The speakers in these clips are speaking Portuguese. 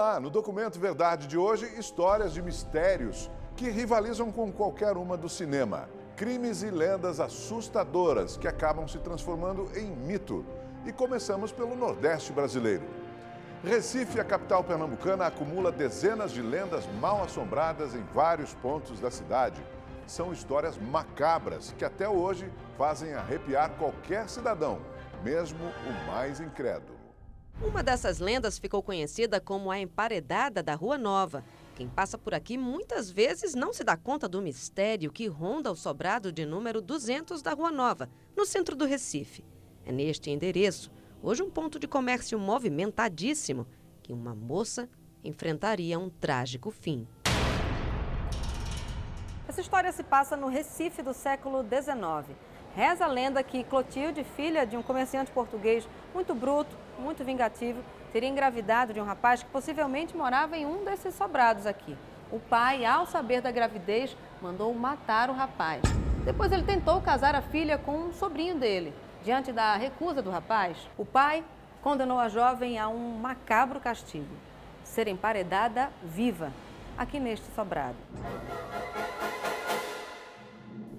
lá, no documento Verdade de hoje, histórias de mistérios que rivalizam com qualquer uma do cinema. Crimes e lendas assustadoras que acabam se transformando em mito. E começamos pelo Nordeste brasileiro. Recife, a capital pernambucana, acumula dezenas de lendas mal assombradas em vários pontos da cidade. São histórias macabras que até hoje fazem arrepiar qualquer cidadão, mesmo o mais incrédulo. Uma dessas lendas ficou conhecida como a Emparedada da Rua Nova. Quem passa por aqui muitas vezes não se dá conta do mistério que ronda o sobrado de número 200 da Rua Nova, no centro do Recife. É neste endereço, hoje um ponto de comércio movimentadíssimo, que uma moça enfrentaria um trágico fim. Essa história se passa no Recife do século XIX. Reza a lenda que Clotilde, filha de um comerciante português muito bruto, muito vingativo, teria engravidado de um rapaz que possivelmente morava em um desses sobrados aqui. O pai, ao saber da gravidez, mandou matar o rapaz. Depois ele tentou casar a filha com um sobrinho dele. Diante da recusa do rapaz, o pai condenou a jovem a um macabro castigo: ser emparedada viva, aqui neste sobrado.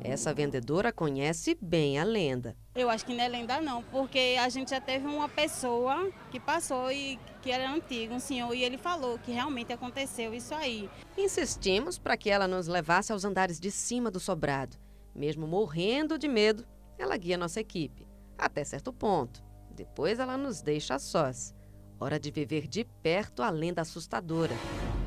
Essa vendedora conhece bem a lenda. Eu acho que não é lenda não, porque a gente já teve uma pessoa que passou e que era antigo, um senhor, e ele falou que realmente aconteceu isso aí. Insistimos para que ela nos levasse aos andares de cima do sobrado. Mesmo morrendo de medo, ela guia nossa equipe, até certo ponto. Depois ela nos deixa sós. Hora de viver de perto a lenda assustadora.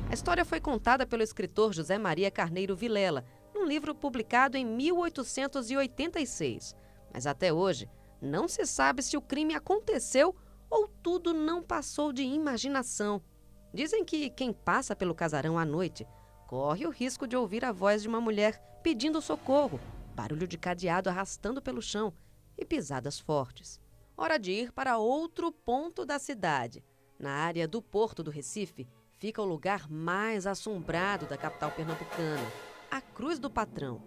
A história foi contada pelo escritor José Maria Carneiro Vilela, num livro publicado em 1886. Mas até hoje, não se sabe se o crime aconteceu ou tudo não passou de imaginação. Dizem que quem passa pelo casarão à noite corre o risco de ouvir a voz de uma mulher pedindo socorro, barulho de cadeado arrastando pelo chão e pisadas fortes. Hora de ir para outro ponto da cidade. Na área do Porto do Recife, fica o lugar mais assombrado da capital pernambucana, a Cruz do Patrão.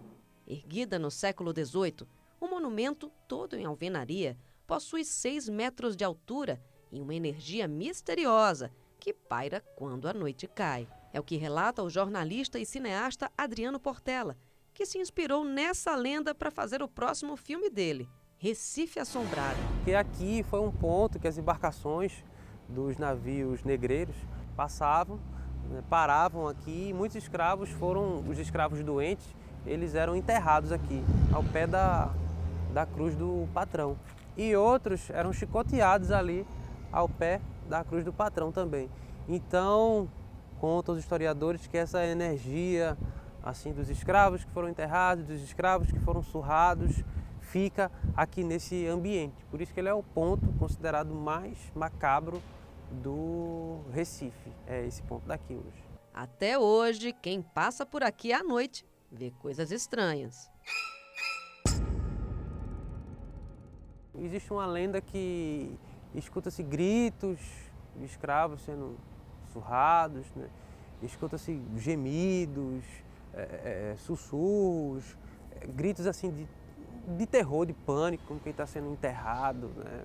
Erguida no século XVIII, o monumento, todo em alvenaria, possui 6 metros de altura e uma energia misteriosa que paira quando a noite cai. É o que relata o jornalista e cineasta Adriano Portela, que se inspirou nessa lenda para fazer o próximo filme dele, Recife Assombrado. Que aqui foi um ponto que as embarcações dos navios negreiros passavam, paravam aqui, e muitos escravos os escravos doentes, eles eram enterrados aqui, ao pé da Cruz do Patrão. E outros eram chicoteados ali, ao pé da Cruz do Patrão também. Então, contam os historiadores que essa energia assim dos escravos que foram enterrados, dos escravos que foram surrados, fica aqui nesse ambiente. Por isso que ele é o ponto considerado mais macabro do Recife, é esse ponto daqui hoje. Até hoje, quem passa por aqui à noite vê coisas estranhas. Existe uma lenda que escuta-se gritos de escravos sendo surrados, né? Escuta-se gemidos, sussurros, gritos assim de terror, de pânico, como quem está sendo enterrado, né?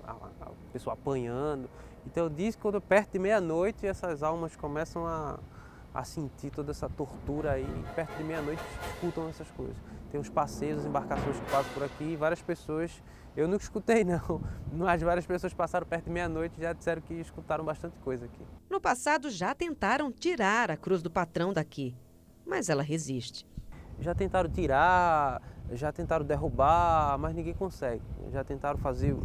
A pessoa apanhando. Então diz que quando perto de meia-noite essas almas começam a sentir toda essa tortura aí, perto de meia-noite escutam essas coisas. Tem os passeios, as embarcações que passam por aqui, várias pessoas, eu nunca escutei não, mas várias pessoas passaram perto de meia-noite e já disseram que escutaram bastante coisa aqui. No passado já tentaram tirar a Cruz do Patrão daqui, mas ela resiste. Já tentaram tirar, já tentaram derrubar, mas ninguém consegue. Já tentaram fazer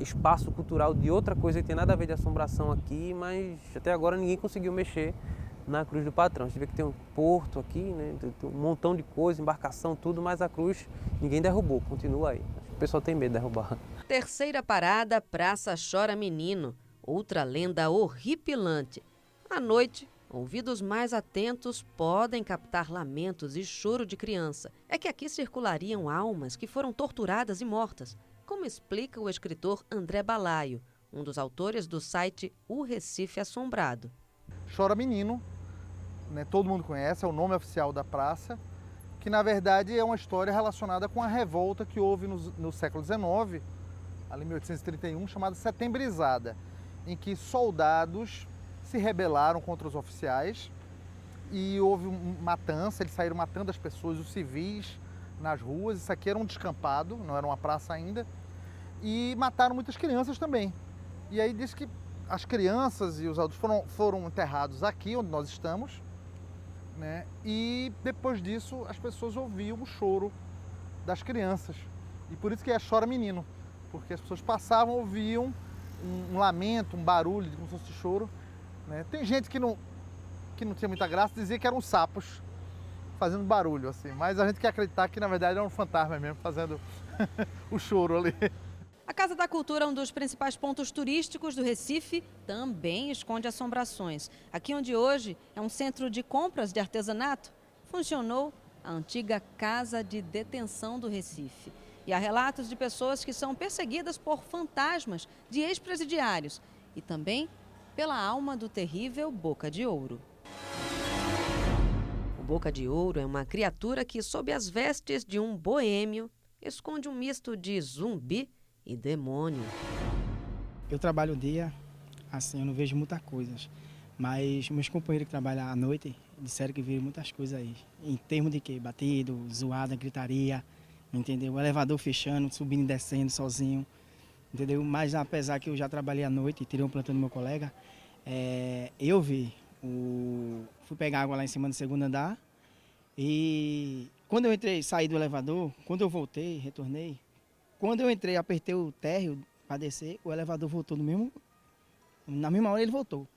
espaço cultural de outra coisa que tem nada a ver de assombração aqui, mas até agora ninguém conseguiu mexer na Cruz do Patrão. A gente vê que tem um porto aqui, né? Tem um montão de coisa, embarcação, tudo, mas a cruz ninguém derrubou, continua aí. O pessoal tem medo de derrubar. Terceira parada, Praça Chora Menino, outra lenda horripilante. À noite, ouvidos mais atentos podem captar lamentos e choro de criança. É que aqui circulariam almas que foram torturadas e mortas, como explica o escritor André Balaio, um dos autores do site O Recife Assombrado. Chora Menino, né, todo mundo conhece, é o nome oficial da praça, que na verdade é uma história relacionada com a revolta que houve no século XIX, ali em 1831, chamada Setembrizada. em que soldados se rebelaram contra os oficiais e houve matança, eles saíram matando as pessoas, os civis nas ruas. Isso aqui era um descampado, não era uma praça ainda, e mataram muitas crianças também. E aí diz que as crianças e os adultos foram enterrados aqui onde nós estamos, né? E depois disso as pessoas ouviam o choro das crianças. E por isso que é chora menino, porque as pessoas passavam, ouviam um lamento, um barulho, como se fosse choro, né? Tem gente que não tinha muita graça, dizia que eram sapos fazendo barulho, assim, mas a gente quer acreditar que na verdade eram fantasmas mesmo fazendo o choro ali. A Casa da Cultura, um dos principais pontos turísticos do Recife, também esconde assombrações. Aqui onde hoje é um centro de compras de artesanato, funcionou a antiga Casa de Detenção do Recife. E há relatos de pessoas que são perseguidas por fantasmas de ex-presidiários e também pela alma do terrível Boca de Ouro. O Boca de Ouro é uma criatura que, sob as vestes de um boêmio, esconde um misto de zumbi e demônio. Eu trabalho o dia, assim, eu não vejo muitas coisas. Mas meus companheiros que trabalham à noite disseram que viram muitas coisas aí. Em termos de quê? Batido, zoada, gritaria, entendeu? O elevador fechando, subindo e descendo sozinho, entendeu? Mas apesar que eu já trabalhei à noite e tirei um plantão do meu colega, eu vi, fui pegar água lá em cima do segundo andar e quando eu saí do elevador, quando eu voltei, retornei, quando eu entrei, apertei o térreo para descer, o elevador voltou na mesma hora ele voltou.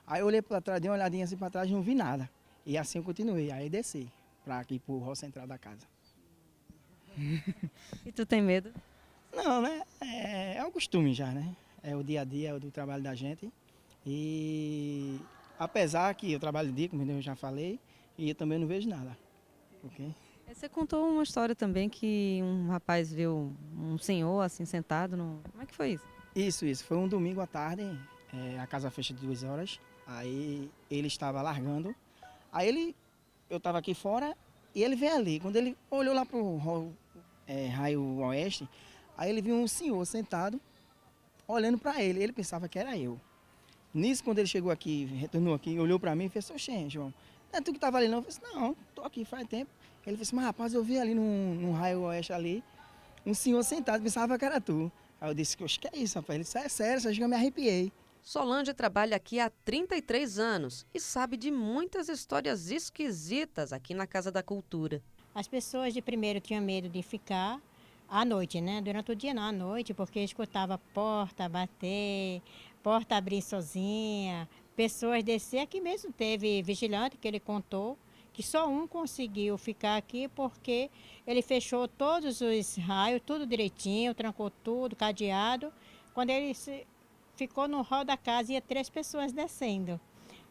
Aí eu olhei para trás, dei uma olhadinha assim para trás e não vi nada. E assim eu continuei, aí desci para aqui pro hall central da casa. E tu tem medo? Não, né? É o costume já, né? É o dia a dia, é o do trabalho da gente. E apesar que eu trabalho de dia, como eu já falei, e eu também não vejo nada. Okay? Você contou uma história também que um rapaz viu um senhor assim sentado no... Como é que foi isso? Isso. Foi um domingo à tarde, a casa fecha de 2 horas. Aí ele estava largando. Aí eu estava aqui fora e ele veio ali. Quando ele olhou lá para o raio oeste, aí ele viu um senhor sentado, olhando para ele. Ele pensava que era eu. Nisso, quando ele chegou aqui, retornou aqui, olhou para mim e fez: "Oxê, João, não é tu que estava ali não?" Eu falei: "Não, estou aqui faz tempo." Ele falou assim: "Mas rapaz, eu vi ali no raio oeste ali, um senhor sentado, pensava que era tu." Aí eu disse: "Oxe, que é isso, rapaz?" Ele disse: "É sério, você já me arrepiei." Solange trabalha aqui há 33 anos e sabe de muitas histórias esquisitas aqui na Casa da Cultura. As pessoas de primeiro tinham medo de ficar à noite, né? Durante o dia não, à noite, porque escutava porta bater, porta abrir sozinha, pessoas descer. Aqui mesmo teve vigilante que ele contou que só um conseguiu ficar aqui porque ele fechou todos os raios, tudo direitinho, trancou tudo, cadeado. Quando ele ficou no hall da casa, ia 3 pessoas descendo.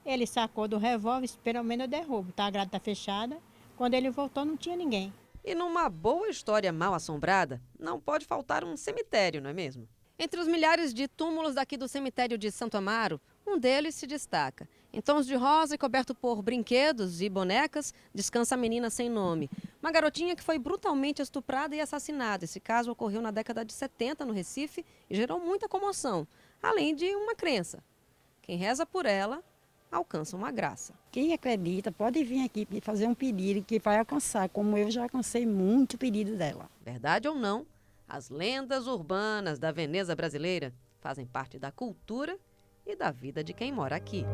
Ele sacou do revólver, pelo menos eu derrubo, tá? A grade tá fechada. Quando ele voltou, não tinha ninguém. E numa boa história mal assombrada, não pode faltar um cemitério, não é mesmo? Entre os milhares de túmulos daqui do cemitério de Santo Amaro, um deles se destaca. Em tons de rosa e coberto por brinquedos e bonecas, descansa a menina sem nome. Uma garotinha que foi brutalmente estuprada e assassinada. Esse caso ocorreu na década de 70 no Recife e gerou muita comoção, além de uma crença. Quem reza por ela alcança uma graça. Quem acredita pode vir aqui e fazer um pedido que vai alcançar, como eu já alcancei muito pedido dela. Verdade ou não, as lendas urbanas da Veneza brasileira fazem parte da cultura e da vida de quem mora aqui.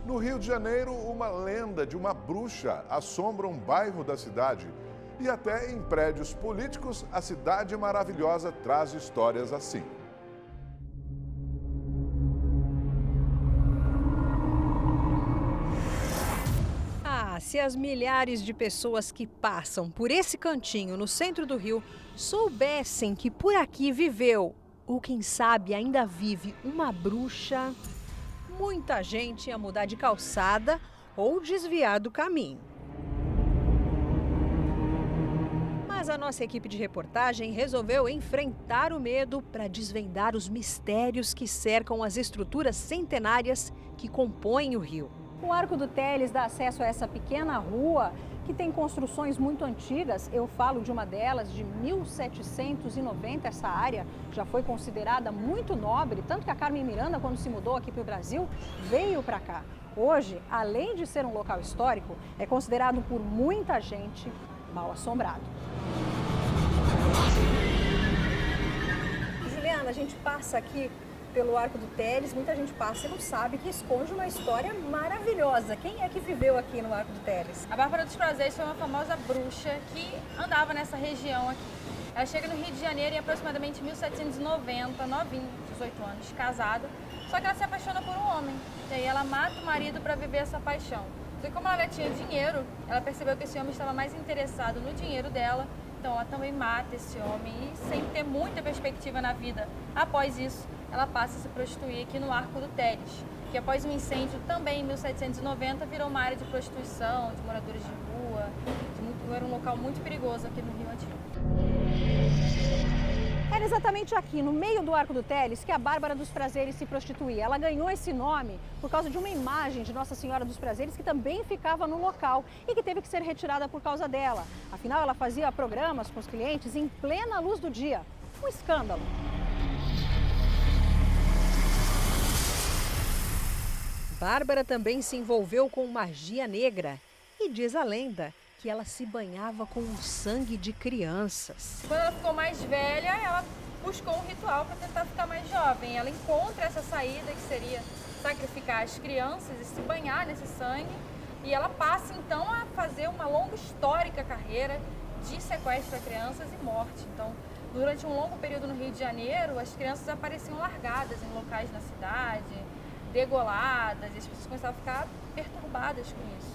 No Rio de Janeiro, uma lenda de uma bruxa assombra um bairro da cidade. E até em prédios políticos, a Cidade Maravilhosa traz histórias assim. Se as milhares de pessoas que passam por esse cantinho no centro do Rio soubessem que por aqui viveu, ou quem sabe ainda vive, uma bruxa, muita gente ia mudar de calçada ou desviar do caminho. Mas a nossa equipe de reportagem resolveu enfrentar o medo para desvendar os mistérios que cercam as estruturas centenárias que compõem o rio. O Arco do Teles dá acesso a essa pequena rua que tem construções muito antigas. Eu falo de uma delas de 1790. Essa área já foi considerada muito nobre, tanto que a Carmen Miranda, quando se mudou aqui para o Brasil, veio para cá. Hoje, além de ser um local histórico, é considerado por muita gente mal assombrado. Juliana, a gente passa aqui pelo Arco do Teles, muita gente passa e não sabe que esconde uma história maravilhosa. Quem é que viveu aqui no Arco do Teles? A Bárbara dos Prazeres foi uma famosa bruxa que andava nessa região aqui. Ela chega no Rio de Janeiro em aproximadamente 1790, novinha, 18 anos, casada, só que ela se apaixona por um homem. E aí ela mata o marido para viver essa paixão. Só que como ela tinha dinheiro, ela percebeu que esse homem estava mais interessado no dinheiro dela, então ela também mata esse homem e, sem ter muita perspectiva na vida, após isso, ela passa a se prostituir aqui no Arco do Teles, que após um incêndio também em 1790 virou uma área de prostituição, de moradores de rua, era um local muito perigoso aqui no Rio Antigo. Era exatamente aqui, no meio do Arco do Teles, que a Bárbara dos Prazeres se prostituía. Ela ganhou esse nome por causa de uma imagem de Nossa Senhora dos Prazeres que também ficava no local e que teve que ser retirada por causa dela. Afinal, ela fazia programas com os clientes em plena luz do dia. Um escândalo. Bárbara também se envolveu com magia negra e diz a lenda que ela se banhava com o sangue de crianças. Quando ela ficou mais velha, ela buscou um ritual para tentar ficar mais jovem. Ela encontra essa saída que seria sacrificar as crianças e se banhar nesse sangue. E ela passa então a fazer uma longa histórica carreira de sequestro a crianças e morte. Então, durante um longo período no Rio de Janeiro, as crianças apareciam largadas em locais na cidade, degoladas, e as pessoas começavam a ficar perturbadas com isso.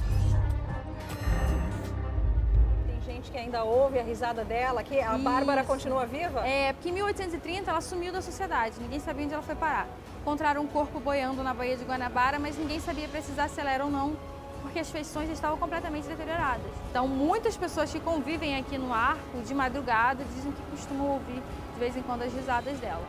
Gente que ainda ouve a risada dela, que a Bárbara continua viva? É, porque em 1830 ela sumiu da sociedade, ninguém sabia onde ela foi parar. Encontraram um corpo boiando na Baía de Guanabara, mas ninguém sabia precisar se ela era ou não, porque as feições estavam completamente deterioradas. Então, muitas pessoas que convivem aqui no Arco, de madrugada, dizem que costumam ouvir, de vez em quando, as risadas dela.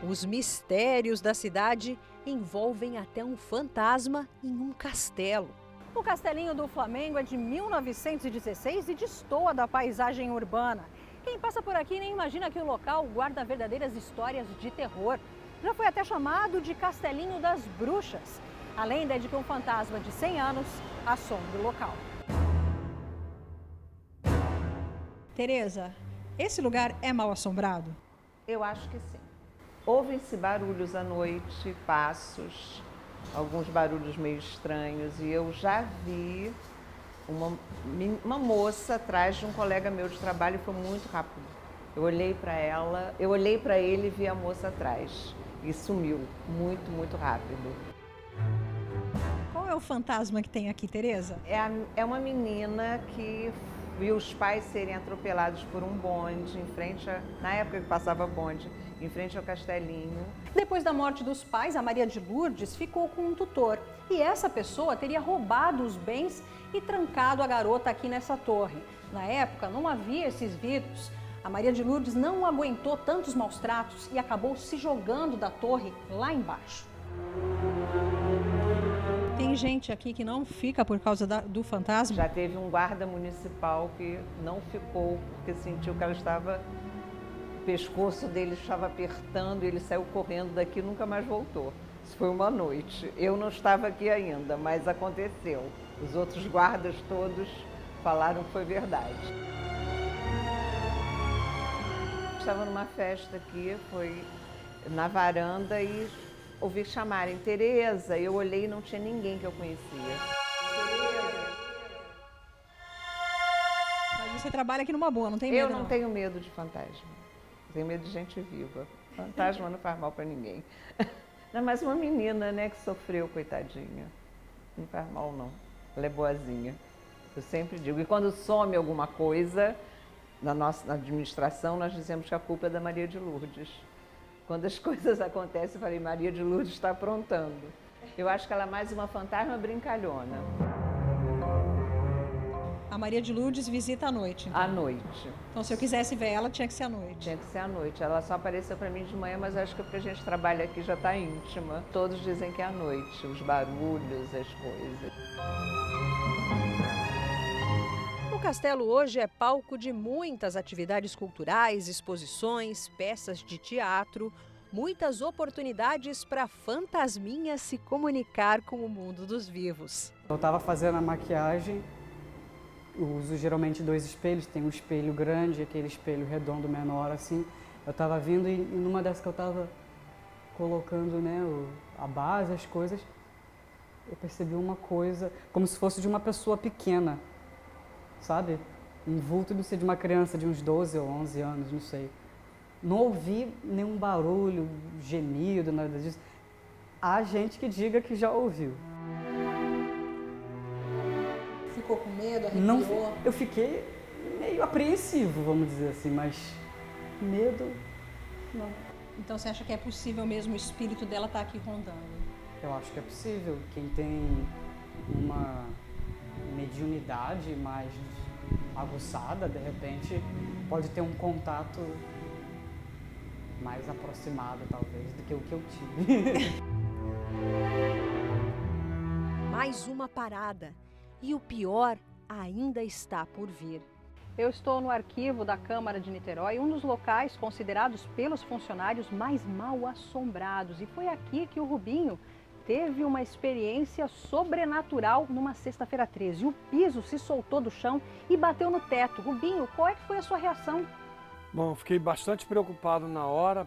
Os mistérios da cidade envolvem até um fantasma em um castelo. O Castelinho do Flamengo é de 1916 e destoa da paisagem urbana. Quem passa por aqui nem imagina que o local guarda verdadeiras histórias de terror. Já foi até chamado de Castelinho das Bruxas. A lenda é de que um fantasma de 100 anos assombra o local. Tereza, esse lugar é mal assombrado? Eu acho que sim. Ouvem-se barulhos à noite, passos, alguns barulhos meio estranhos, e eu já vi uma moça atrás de um colega meu de trabalho e foi muito rápido. Eu olhei para ela, eu olhei para ele e vi a moça atrás e sumiu muito, muito rápido. Qual é o fantasma que tem aqui, Tereza? É uma menina que viu os pais serem atropelados por um bonde em frente na época que passava bonde, em frente ao Castelinho. Depois da morte dos pais, a Maria de Lourdes ficou com um tutor. E essa pessoa teria roubado os bens e trancado a garota aqui nessa torre. Na época, não havia esses vidros. A Maria de Lourdes não aguentou tantos maus tratos e acabou se jogando da torre lá embaixo. Tem gente aqui que não fica por causa do fantasma? Já teve um guarda municipal que não ficou porque sentiu que ela estava... O pescoço dele estava apertando, ele saiu correndo daqui e nunca mais voltou. Isso foi uma noite. Eu não estava aqui ainda, mas aconteceu. Os outros guardas todos falaram que foi verdade. Estava numa festa aqui, foi na varanda e ouvi chamarem Tereza. Eu olhei e não tinha ninguém que eu conhecia. Tereza. Mas você trabalha aqui numa boa, não tem medo? Eu não tenho medo de fantasma. Tenho medo de gente viva. Fantasma não faz mal para ninguém. Não, mas uma menina, né, que sofreu, coitadinha. Não faz mal, não. Ela é boazinha. Eu sempre digo. E quando some alguma coisa, na administração, nós dizemos que a culpa é da Maria de Lourdes. Quando as coisas acontecem, eu falei, Maria de Lourdes está aprontando. Eu acho que ela é mais uma fantasma brincalhona. A A Maria de Lourdes visita à noite? Então. À noite. Então, se eu quisesse ver ela, tinha que ser à noite? Tinha que ser à noite. Ela só apareceu para mim de manhã, mas acho que porque a gente trabalha aqui já está íntima. Todos dizem que é à noite, os barulhos, as coisas. O castelo hoje é palco de muitas atividades culturais, exposições, peças de teatro, muitas oportunidades para fantasminhas se comunicar com o mundo dos vivos. Eu estava fazendo a maquiagem, eu uso geralmente 2 espelhos, tem um espelho grande e aquele espelho redondo menor assim. Eu estava vindo e numa dessas que eu estava colocando, né, a base, as coisas, eu percebi uma coisa como se fosse de uma pessoa pequena. Sabe? Um vulto, não sei, de uma criança de uns 12 ou 11 anos, não sei. Não ouvi nenhum barulho, gemido, nada disso. Há gente que diga que já ouviu. Ficou com medo, arrepiou? Não, eu fiquei meio apreensivo, vamos dizer assim, mas medo, não. Então você acha que é possível mesmo o espírito dela estar aqui rondando? Eu acho que é possível. Quem tem uma mediunidade mais aguçada, de repente, pode ter um contato mais aproximado, talvez, do que o que eu tive. Mais uma parada. E o pior ainda está por vir. Eu estou no arquivo da Câmara de Niterói, um dos locais considerados pelos funcionários mais mal assombrados. E foi aqui que o Rubinho teve uma experiência sobrenatural numa sexta-feira 13. O piso se soltou do chão e bateu no teto. Rubinho, qual é que foi a sua reação? Bom, fiquei bastante preocupado na hora,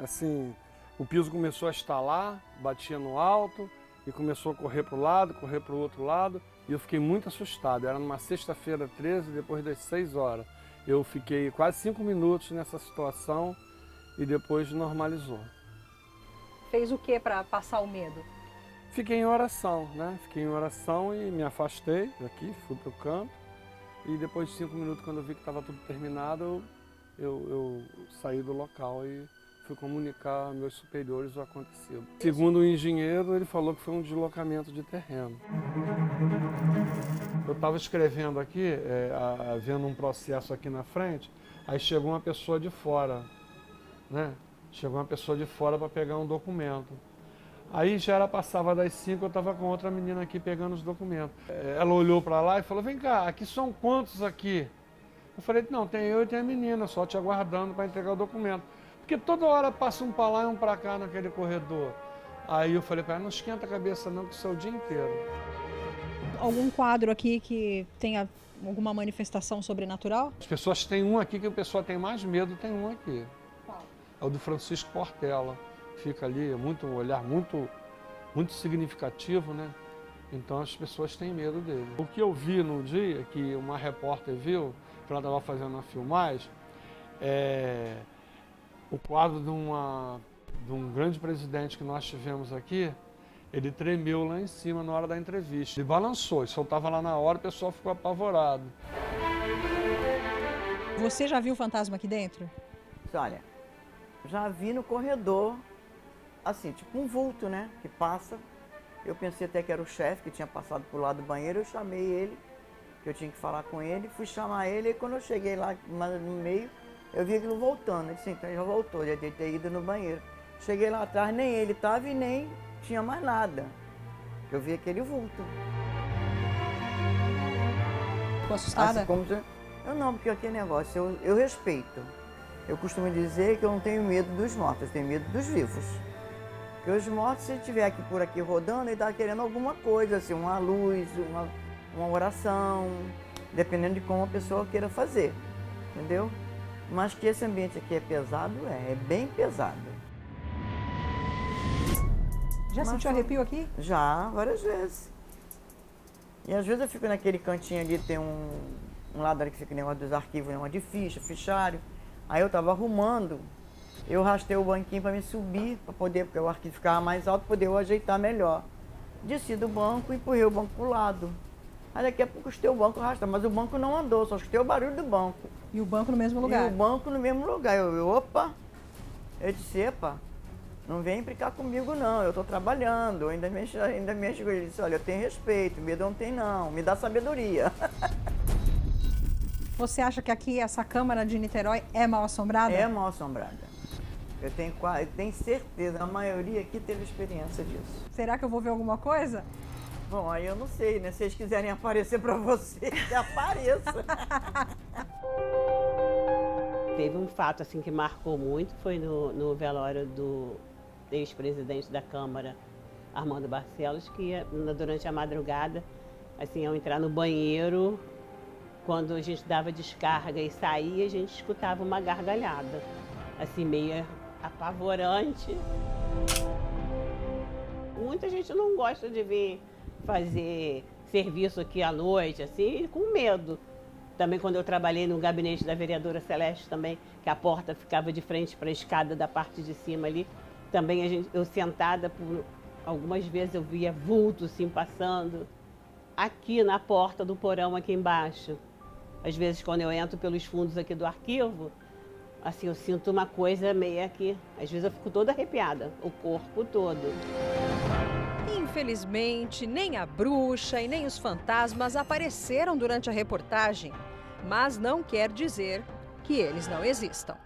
assim, o piso começou a estalar, batia no alto e começou a correr para o lado, correr para o outro lado, e eu fiquei muito assustado. Era numa sexta-feira 13, depois das 6 horas. Eu fiquei quase 5 minutos nessa situação e depois normalizou. Fez o que para passar o medo? Fiquei em oração, né? Fiquei em oração e me afastei daqui, fui para o canto. E depois de 5 minutos, quando eu vi que estava tudo terminado, eu saí do local e fui comunicar aos meus superiores o acontecido. Segundo o engenheiro, ele falou que foi um deslocamento de terreno. Eu estava escrevendo aqui, vendo um processo aqui na frente, aí chegou uma pessoa de fora, né? Chegou uma pessoa de fora para pegar um documento. Aí já passava das 5, eu estava com outra menina aqui pegando os documentos. Ela olhou para lá e falou, vem cá, aqui são quantos aqui? Eu falei, não, tem eu e tem a menina, só te aguardando para entregar o documento. Porque toda hora passa um para lá e um para cá naquele corredor. Aí eu falei para ela, não esquenta a cabeça não, que isso é o dia inteiro. Algum quadro aqui que tenha alguma manifestação sobrenatural? As pessoas têm um aqui que a pessoa tem mais medo, tem um aqui. Qual? É o do Francisco Portela. Fica ali, um olhar muito significativo, né? Então as pessoas têm medo dele. O que eu vi no dia, que uma repórter viu, que ela estava fazendo a filmagem, o quadro de um grande presidente que nós tivemos aqui, ele tremeu lá em cima na hora da entrevista. Ele balançou, ele soltava lá na hora, o pessoal ficou apavorado. Você já viu o fantasma aqui dentro? Olha, já vi no corredor, assim, tipo um vulto, né, que passa. Eu pensei até que era o chefe que tinha passado pro lado do banheiro, eu chamei ele, que eu tinha que falar com ele, fui chamar ele, e quando eu cheguei lá no meio, eu vi aquilo voltando. Ele disse, então já voltou, já deve ter ido no banheiro. Cheguei lá atrás, nem ele estava e nem tinha mais nada. Eu vi aquele vulto. Ficou assustada? Assim, como se... Eu não, porque aquele negócio, eu respeito. Eu costumo dizer que eu não tenho medo dos mortos, eu tenho medo dos vivos. Porque os mortos, se estiver aqui por aqui rodando, ele está querendo alguma coisa, assim, uma luz, uma oração, dependendo de como a pessoa queira fazer, entendeu? Mas que esse ambiente aqui é pesado, é bem pesado. Já sentiu arrepio aqui? Já, várias vezes. E às vezes eu fico naquele cantinho ali, tem um lado ali que fica o negócio dos arquivos, negócio de ficha, fichário. Aí eu estava arrumando, eu rastei o banquinho para me subir, para poder, porque o arquivo ficava mais alto, poder eu ajeitar melhor. Desci do banco e empurrei o banco para o lado. Aí daqui a pouco eu escutei o banco arrastar, mas o banco não andou, só escutei o barulho do banco. E o banco no mesmo lugar? E o banco no mesmo lugar. Opa! Eu disse, epa, Não vem implicar comigo, não. Eu estou trabalhando, eu ainda mexo com ele. Ele disse, olha, eu tenho respeito, medo não tem, não. Me dá sabedoria. Você acha que aqui, essa Câmara de Niterói, é mal assombrada? É mal assombrada. Eu tenho certeza, a maioria aqui teve experiência disso. Será que eu vou ver alguma coisa? Bom, aí eu não sei, né? Se vocês quiserem aparecer para você, que apareça. Teve um fato assim que marcou muito, foi no velório do ex-presidente da Câmara, Armando Barcelos, que durante a madrugada, assim, ao entrar no banheiro, quando a gente dava descarga e saía, a gente escutava uma gargalhada, assim, meio apavorante. Muita gente não gosta de vir fazer serviço aqui à noite, assim, com medo. Também quando eu trabalhei no gabinete da vereadora Celeste também, que a porta ficava de frente para a escada da parte de cima ali, também eu sentada, por algumas vezes eu via vultos assim passando aqui na porta do porão aqui embaixo. Às vezes quando eu entro pelos fundos aqui do arquivo, assim, eu sinto uma coisa meio aqui, às vezes eu fico toda arrepiada, o corpo todo. Infelizmente, nem a bruxa e nem os fantasmas apareceram durante a reportagem, mas não quer dizer que eles não existam.